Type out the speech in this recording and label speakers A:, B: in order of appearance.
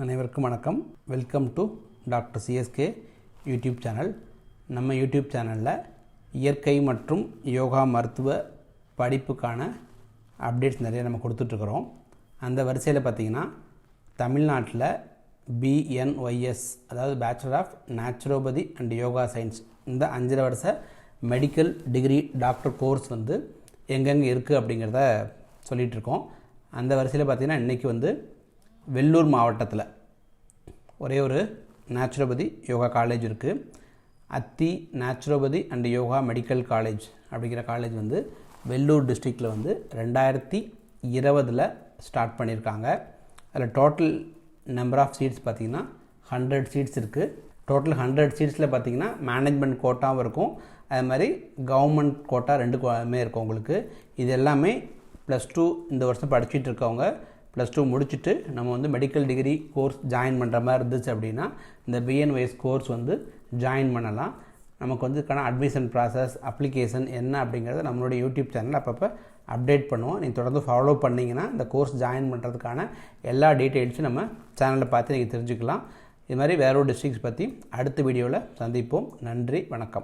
A: அனைவருக்கும் வணக்கம். Welcome to Dr.CSK YouTube channel. நம்ம யூடியூப் சேனலில் இயற்கை மற்றும் யோகா மருத்துவ படிப்புக்கான அப்டேட்ஸ் நிறைய நம்ம கொடுத்துட்ருக்குறோம். அந்த வரிசையில் பார்த்திங்கன்னா தமிழ்நாட்டில் BNYS அதாவது bachelor of naturopathy and yoga science இந்த 5 வருஷ மெடிக்கல் டிகிரி டாக்டர் கோர்ஸ் வந்து எங்கெங்கே இருக்குது அப்படிங்கிறத சொல்லிகிட்ருக்கோம். அந்த வரிசையில் பார்த்திங்கன்னா இன்றைக்கி வெள்ளூர் மாவட்டத்தில் ஒரே ஒரு நேச்சுரோபதி யோகா காலேஜ் இருக்குது. அத்தி naturopathy and yoga medical college அப்படிங்கிற காலேஜ் வெள்ளூர் டிஸ்ட்ரிக்டில் 2020 ஸ்டார்ட் பண்ணியிருக்காங்க. அதில் டோட்டல் நம்பர் ஆஃப் சீட்ஸ் பார்த்திங்கன்னா 100 சீட்ஸ் இருக்குது. டோட்டல் 100 சீட்ஸில் பார்த்திங்கன்னா மேனேஜ்மெண்ட் கோட்டாவும் இருக்கும், அது மாதிரி கவர்மெண்ட் கோட்டா 2 இருக்கும் உங்களுக்கு. இது எல்லாமே +2 இந்த வருஷம் படிச்சுட்டு இருக்கவங்க +2 முடிச்சுட்டு நம்ம மெடிக்கல் டிகிரி கோர்ஸ் ஜாயின் பண்ணுற மாதிரி இருந்துச்சு அப்படின்னா இந்த BNYS கோர்ஸ் ஜாயின் பண்ணலாம். நமக்கு இதுக்கான அட்மிஷன் ப்ராசஸ் அப்ளிகேஷன் என்ன அப்படிங்கிறத நம்மளுடைய யூடியூப் சேனலில் அப்பப்போ அப்டேட் பண்ணுவோம். நீங்கள் தொடர்ந்து ஃபாலோ பண்ணிங்கன்னா இந்த கோர்ஸ் ஜாயின் பண்ணுறதுக்கான எல்லா டீட்டெயில்ஸும் நம்ம சேனலில் பார்த்து நீங்கள் தெரிஞ்சுக்கலாம். இது மாதிரி வேற ஒரு டிஸ்ட்ரிக்ஸ் பற்றி அடுத்த வீடியோவில் சந்திப்போம். நன்றி, வணக்கம்.